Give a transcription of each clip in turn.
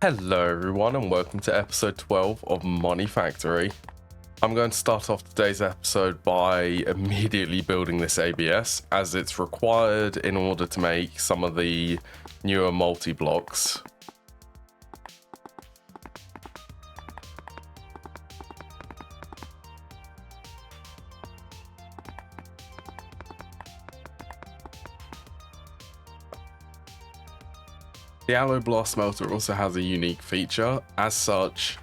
Hello everyone and welcome to episode 12 of Monifactory. I'm going to start off today's episode by immediately building this ABS as it's required in order to make some of the newer multi-blocks. The alloy blast smelter also has a unique feature. As such,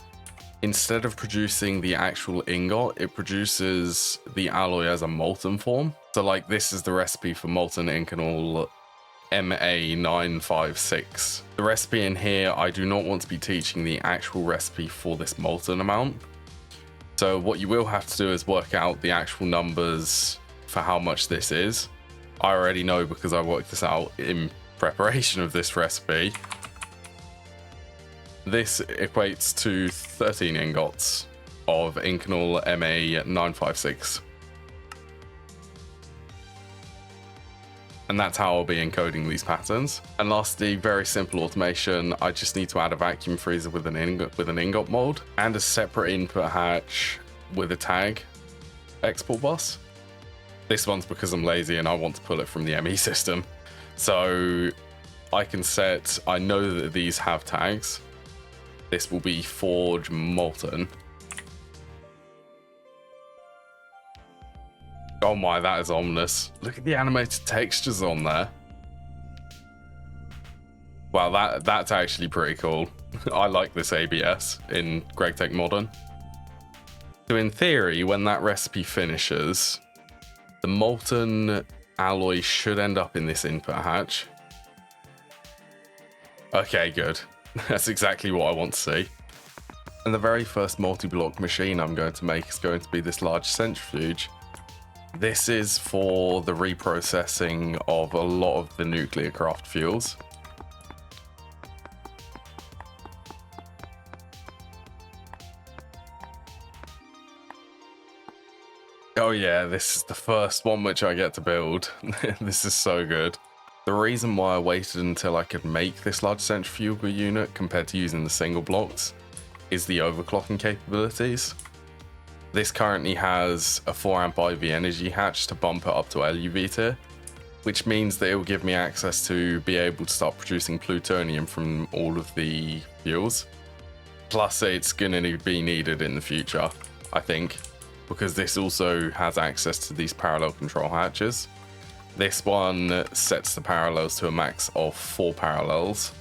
instead of producing the actual ingot, it produces the alloy as a molten form. So like this is the recipe for molten Inconel MA956. The recipe in here, I do not want to be teaching the actual recipe for this molten amount. So what you will have to do is work out the actual numbers for how much this is. I already know because I worked this out in preparation of this recipe. This equates to 13 ingots of Inconel MA956. And that's how I'll be encoding these patterns. And lastly, very simple automation. I just need to add a vacuum freezer with an ingot mold and a separate input hatch with a tag export bus. This one's because I'm lazy and I want to pull it from the ME system. So I can set, I know that these have tags. This will be Forge Molten. Oh my, that is ominous. Look at the animated textures on there. Wow, that's actually pretty cool. I like this ABS in GregTech Modern. So in theory, when that recipe finishes, the molten alloy should end up in this input hatch. Okay, good. That's exactly what I want to see. And the very first multi-block machine I'm going to make is going to be this large centrifuge. This is for the reprocessing of a lot of the nuclear craft fuels. Oh yeah, this is the first one which I get to build. This is so good. The reason why I waited until I could make this large centrifugal unit compared to using the single blocks is the overclocking capabilities. This currently has a 4 amp IV energy hatch to bump it up to LUV tier, which means that it will give me access to be able to start producing plutonium from all of the fuels. Plus it's going to be needed in the future, I think, because this also has access to these parallel control hatches. This one sets the parallels to a max of 4 parallels.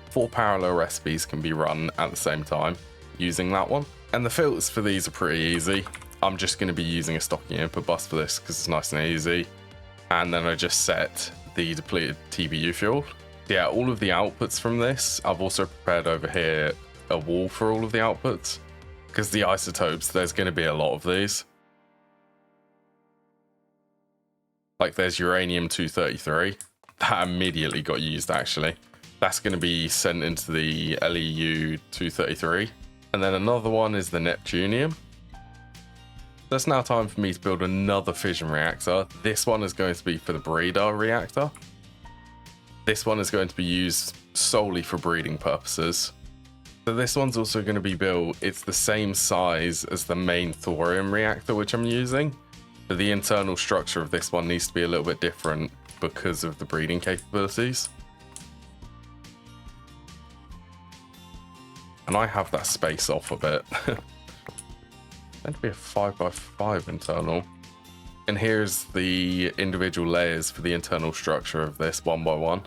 4 parallel recipes can be run at the same time using that one. And the filters for these are pretty easy. I'm just going to be using a stocking input bus for this because it's nice and easy. And then I just set the depleted TBU fuel. Yeah, all of the outputs from this, I've also prepared over here a wall for all of the outputs. Because the isotopes, there's going to be a lot of these. Like there's uranium-233. That immediately got used actually. That's going to be sent into the LEU-233. And then another one is the Neptunium. So it's now time for me to build another fission reactor. This one is going to be for the Breeder Reactor. This one is going to be used solely for breeding purposes. So this one's also going to be built, it's the same size as the main thorium reactor which I'm using. But the internal structure of this one needs to be a little bit different because of the breeding capabilities. And I have that space off a bit. Meant to be a 5x5 internal. And here's the individual layers for the internal structure of this one by one,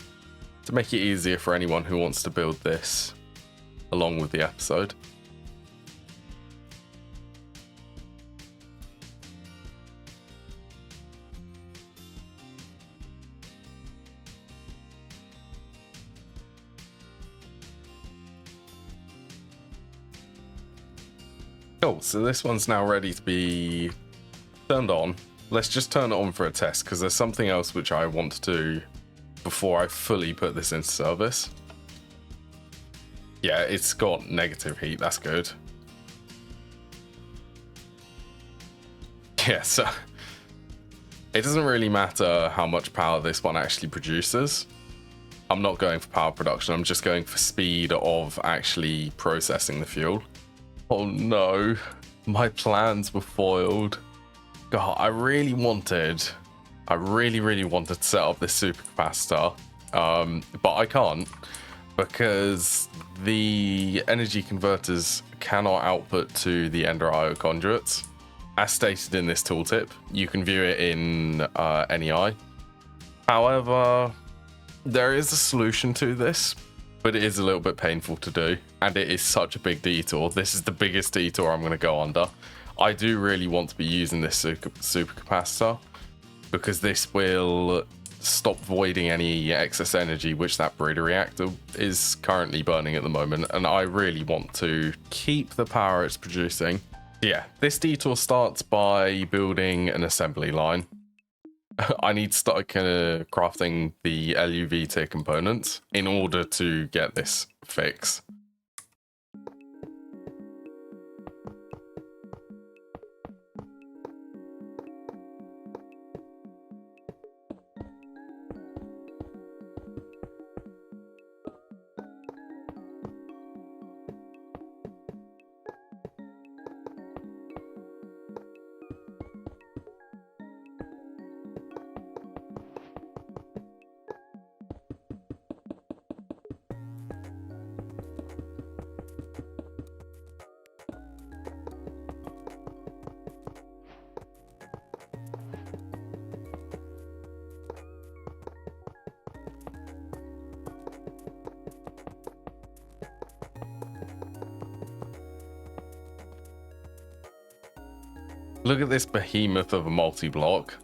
to make it easier for anyone who wants to build this along with the episode. Cool, so this one's now ready to be turned on. Let's just turn it on for a test because there's something else which I want to do before I fully put this into service. Yeah, it's got negative heat, that's good. Yeah, so it doesn't really matter how much power this one actually produces. I'm not going for power production, I'm just going for speed of actually processing the fuel. Oh no, my plans were foiled. God, I really wanted to set up this supercapacitor, but I can't because the energy converters cannot output to the Ender IO conduits. As stated in this tooltip, you can view it in NEI. However, there is a solution to this, but it is a little bit painful to do, and it is such a big detour. This is the biggest detour I'm going to go under. I do really want to be using this supercapacitor because this will stop voiding any excess energy which that breeder reactor is currently burning at the moment, and I really want to keep the power it's producing. Yeah, this detour starts by building an assembly line. I need to start crafting the LUV tier components in order to get this fix. Look at this behemoth of a multi-block.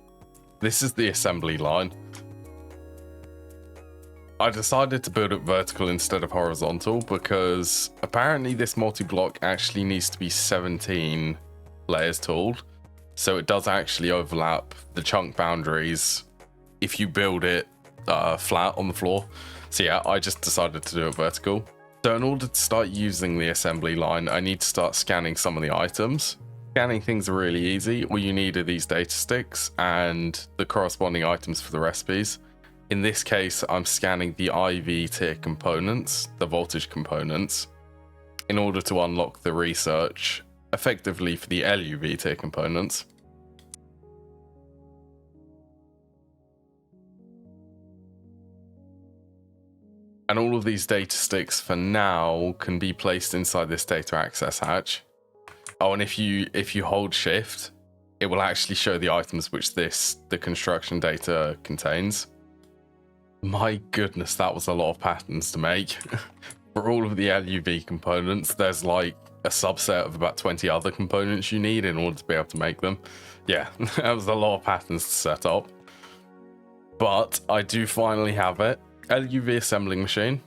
This is the assembly line. I decided to build it vertical instead of horizontal because apparently this multi-block actually needs to be 17 layers tall. So it does actually overlap the chunk boundaries if you build it flat on the floor. So yeah, I just decided to do it vertical. So in order to start using the assembly line, I need to start scanning some of the items. Scanning things are really easy. All you need are these data sticks and the corresponding items for the recipes. In this case, I'm scanning the IV tier components, the voltage components, in order to unlock the research effectively for the LUV tier components. And all of these data sticks for now can be placed inside this data access hatch. Oh, and if you hold shift, it will actually show the items which the construction data contains. My goodness, that was a lot of patterns to make. For all of the LUV components, there's like a subset of about 20 other components you need in order to be able to make them. Yeah, that was a lot of patterns to set up. But I do finally have it. LUV assembling machine.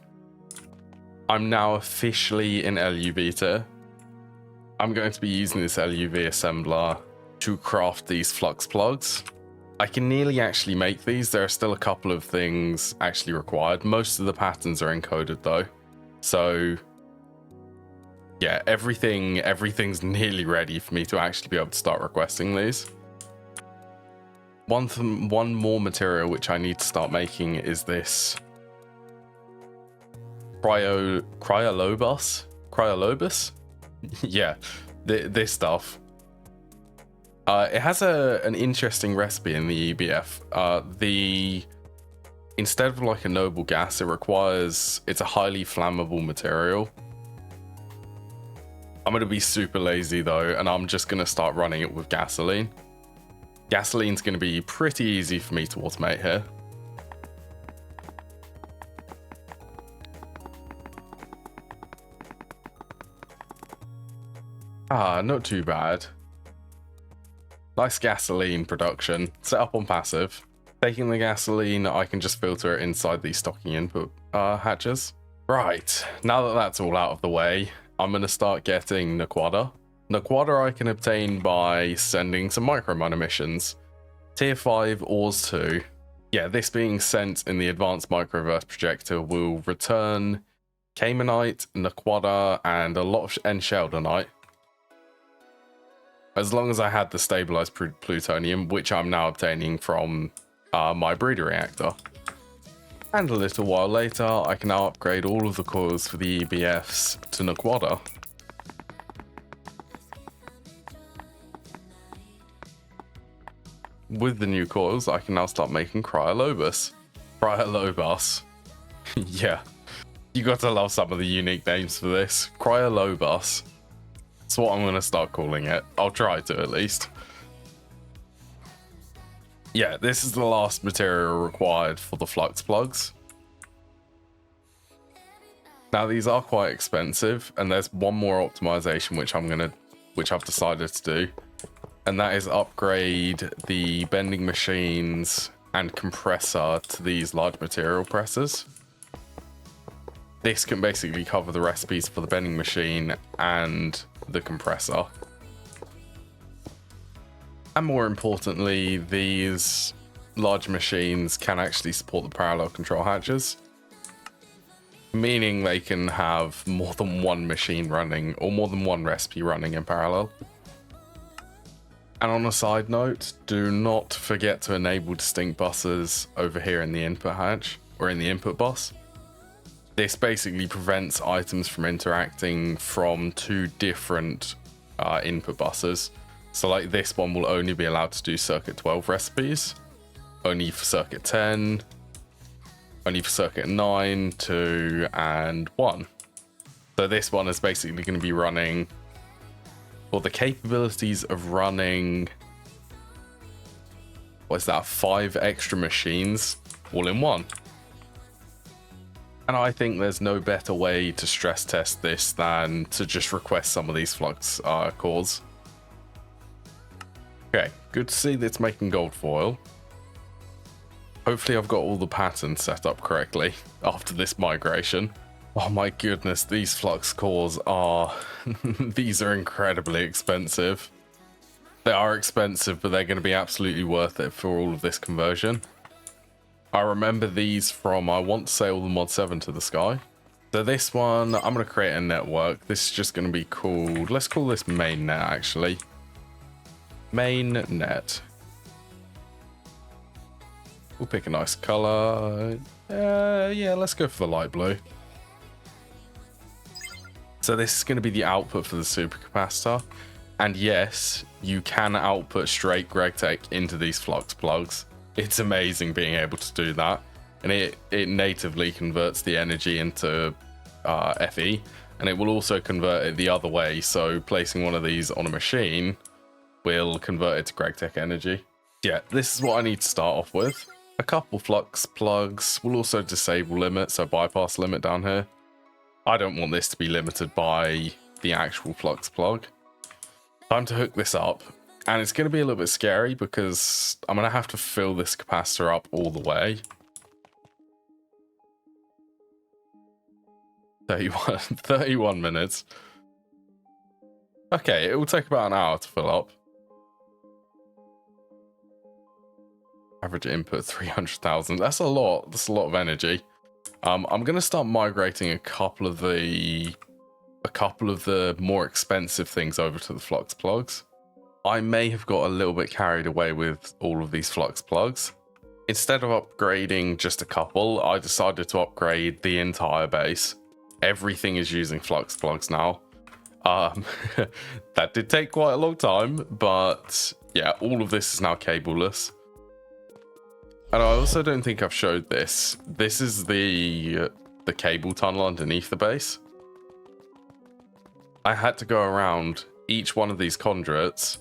I'm now officially in LUV tier. I'm going to be using this LUV assembler to craft these flux plugs. I can nearly actually make these. There are still a couple of things actually required. Most of the patterns are encoded though. So yeah, everything's nearly ready for me to actually be able to start requesting these. One more material which I need to start making is this cryolobus? Yeah, this stuff. It has an interesting recipe in the EBF. Instead of like a noble gas, it's a highly flammable material. I'm going to be super lazy though, and I'm just going to start running it with gasoline. Gasoline's going to be pretty easy for me to automate here. Not too bad. Nice gasoline production. Set up on passive. Taking the gasoline, I can just filter it inside the stocking input hatches. Right, now that that's all out of the way, I'm going to start getting Naquada. Naquada I can obtain by sending some microminer missions. Tier 5 ores 2. Yeah, this being sent in the advanced microverse projector will return Caymanite, Naquada, and a lot of N-Sheldonite. As long as I had the stabilized plutonium, which I'm now obtaining from my breeder reactor. And a little while later, I can now upgrade all of the coils for the EBFs to Naquada. With the new coils, I can now start making Cryolobus. Cryolobus. Yeah, you got to love some of the unique names for this. Cryolobus. That's what I'm going to start calling it. I'll try to at least. Yeah, this is the last material required for the Flux plugs. Now these are quite expensive, and there's one more optimization which I've decided to do, and that is upgrade the bending machines and compressor to these large material presses. This can basically cover the recipes for the bending machine and the compressor. And more importantly, these large machines can actually support the parallel control hatches, meaning they can have more than one machine running or more than one recipe running in parallel. And on a side note, do not forget to enable distinct buses over here in the input hatch or in the input bus. This basically prevents items from interacting from two different input buses. So like this one will only be allowed to do circuit 12 recipes, only for circuit 10, only for circuit 9, 2, and 1. So this one is basically going to be running for the capabilities of running, what's that, 5 extra machines all in one. And I think there's no better way to stress test this than to just request some of these Flux cores. Okay, good to see that it's making gold foil. Hopefully I've got all the patterns set up correctly after this migration. Oh my goodness, these Flux cores are... these are incredibly expensive. They are expensive, but they're going to be absolutely worth it for all of this conversion. I remember these from, I want to sail the Mod 7 to the sky. So this one, I'm going to create a network. This is just going to be called... let's call this main net, actually. Main net. We'll pick a nice color. Yeah, let's go for the light blue. So this is going to be the output for the supercapacitor. And yes, you can output straight GregTech into these Flux plugs. It's amazing being able to do that. And it natively converts the energy into FE. And it will also convert it the other way. So placing one of these on a machine will convert it to GregTech energy. Yeah, this is what I need to start off with. A couple Flux plugs. We'll also disable limit, so bypass limit down here. I don't want this to be limited by the actual Flux plug. Time to hook this up. And it's going to be a little bit scary because I'm going to have to fill this capacitor up all the way. 31 minutes. Okay, it will take about an hour to fill up. Average input 300,000. That's a lot. That's a lot of energy. I'm going to start migrating a couple of the more expensive things over to the Flux plugs. I may have got a little bit carried away with all of these Flux plugs. Instead of upgrading just a couple, I decided to upgrade the entire base. Everything is using Flux plugs now. That did take quite a long time, but yeah, all of this is now cableless. And I also don't think I've showed this. This is the cable tunnel underneath the base. I had to go around each one of these conduits.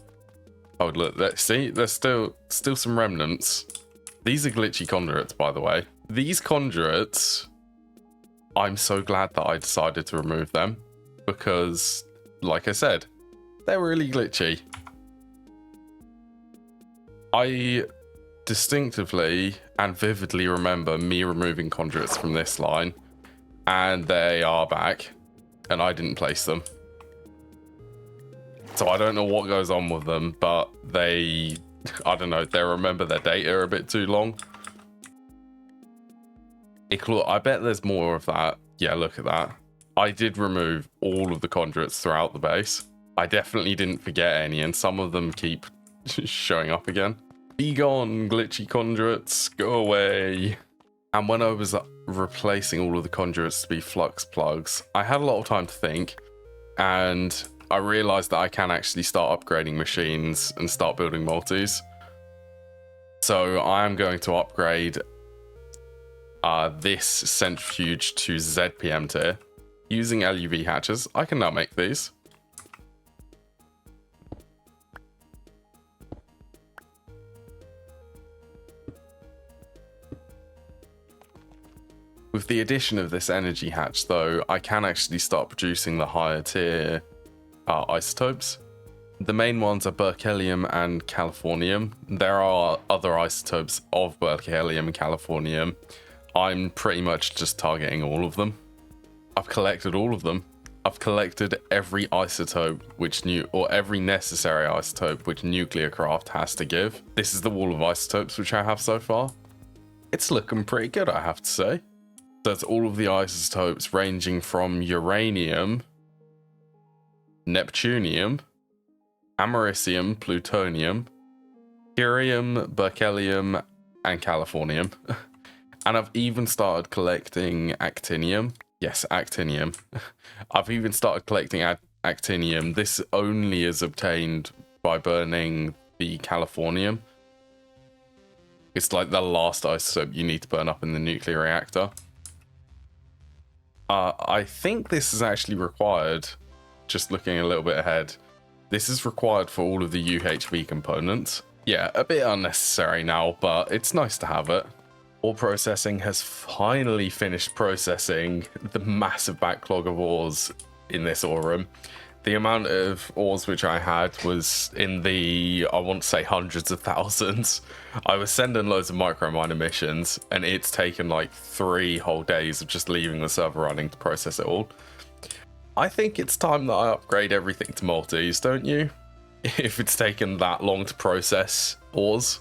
Oh, look, let's see, there's still some remnants. These are glitchy conduits, by the way. These conduits, I'm so glad that I decided to remove them because, like I said, they're really glitchy. I distinctively and vividly remember me removing conduits from this line, and they are back, and I didn't place them. So I don't know what goes on with them, but I don't know, they remember their data a bit too long. I bet there's more of that. Yeah, look at that. I did remove all of the conduits throughout the base. I definitely didn't forget any, and some of them keep showing up again. Be gone, glitchy conduits, go away. And when I was replacing all of the conduits to be Flux plugs, I had a lot of time to think, and I realized that I can actually start upgrading machines and start building multis. So I am going to upgrade this centrifuge to ZPM tier. Using LUV hatches, I can now make these. With the addition of this energy hatch though, I can actually start producing the higher tier isotopes. The main ones are berkelium and californium. There are other isotopes of berkelium and californium. I'm pretty much just targeting all of them. I've collected all of them. I've collected every isotope or every necessary isotope which nuclear-craft has to give. This is the wall of isotopes which I have so far. It's looking pretty good, I have to say. That's all of the isotopes ranging from uranium, neptunium, americium, plutonium, curium, berkelium, and californium. And I've even started collecting actinium. Yes, actinium. I've even started collecting actinium. This only is obtained by burning the californium. It's like the last isotope you need to burn up in the nuclear reactor. I think this is actually required, just looking a little bit ahead. This is required for all of the UHV components. Yeah, a bit unnecessary now, but it's nice to have it. Ore processing has finally finished processing the massive backlog of ores in this ore room. The amount of ores which I had was in the, I want to say, hundreds of thousands. I was sending loads of microminer missions, and it's taken like 3 whole days of just leaving the server running to process it all. I think it's time that I upgrade everything to multis, don't you? If it's taken that long to process ores.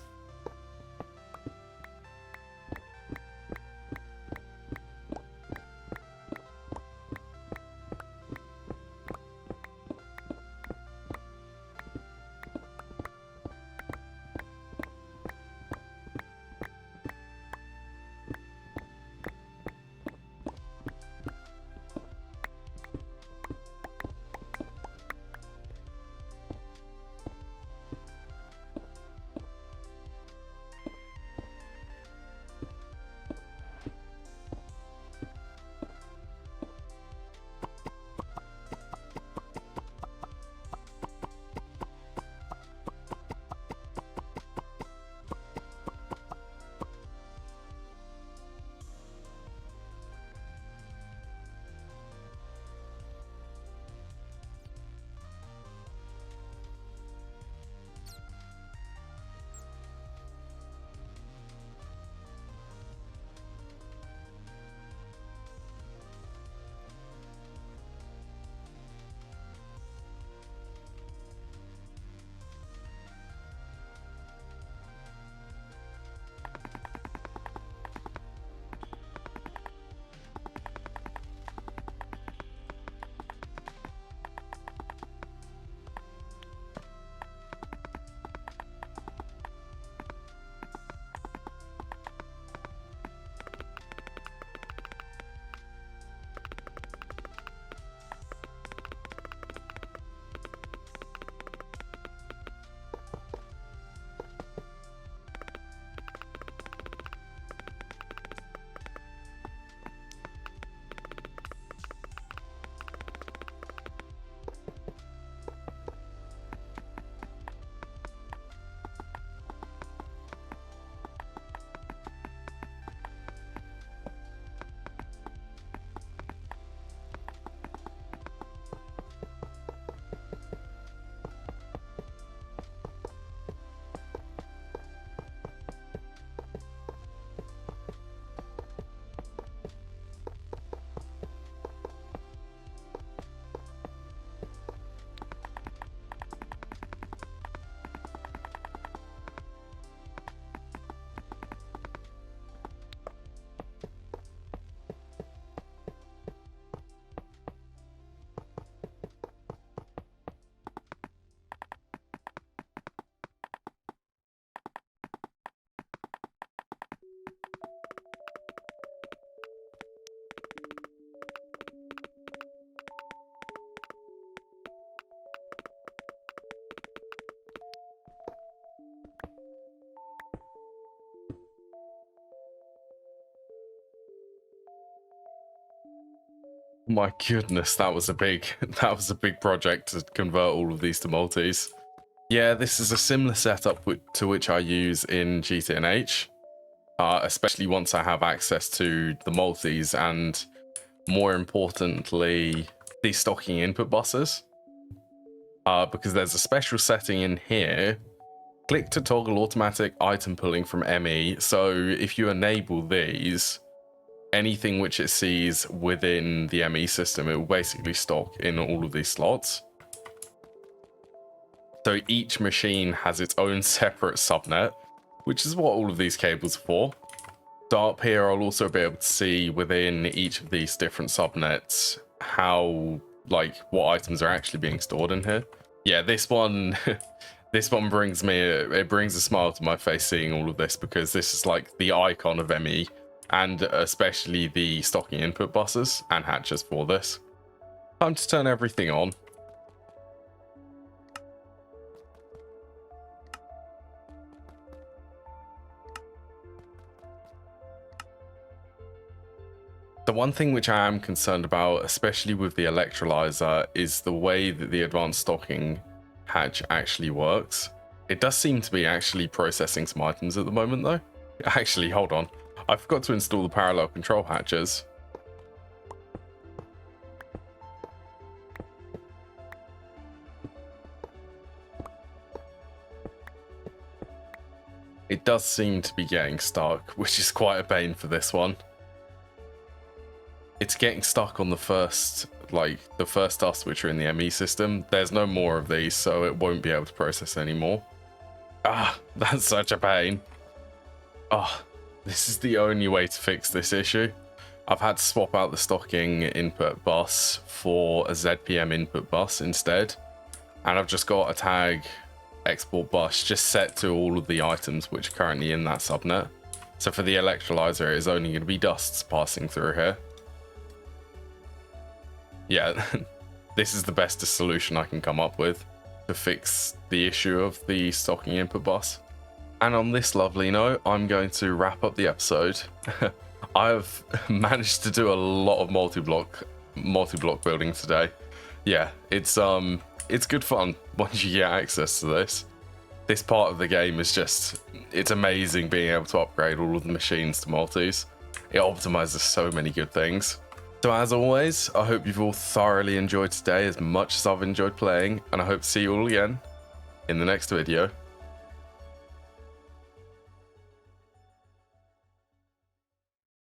My goodness, that was a big project to convert all of these to multis. Yeah, this is a similar setup to which I use in GTNH, especially once I have access to the multis and, more importantly, the stocking input buses. Because there's a special setting in here. Click to toggle automatic item pulling from ME. So if you enable these, anything which it sees within the ME system, it will basically stock in all of these slots. So each machine has its own separate subnet, which is what all of these cables are for. So up here, I'll also be able to see within each of these different subnets how, like, what items are actually being stored in here. Yeah, this one, this one brings me, it brings a smile to my face seeing all of this, because this is like the icon of ME, and especially the stocking input buses and hatches for this. Time to turn everything on. The one thing which I am concerned about, especially with the electrolyzer, is the way that the advanced stocking hatch actually works. It does seem to be actually processing some items at the moment though. Actually, hold on. I forgot to install the parallel control hatches. It does seem to be getting stuck, which is quite a pain for this one. It's getting stuck on the first dust which are in the ME system. There's no more of these, so it won't be able to process anymore. Ah, that's such a pain. Ah, this is the only way to fix this issue. I've had to swap out the stocking input bus for a ZPM input bus instead. And I've just got a tag export bus just set to all of the items which are currently in that subnet. So for the electrolyzer, it is only going to be dusts passing through here. Yeah, this is the best solution I can come up with to fix the issue of the stocking input bus. And on this lovely note, I'm going to wrap up the episode. I've managed to do a lot of multi-block building today. Yeah, it's good fun once you get access to this. This part of the game is just, it's amazing being able to upgrade all of the machines to multis. It optimizes so many good things. So as always, I hope you've all thoroughly enjoyed today as much as I've enjoyed playing, and I hope to see you all again in the next video.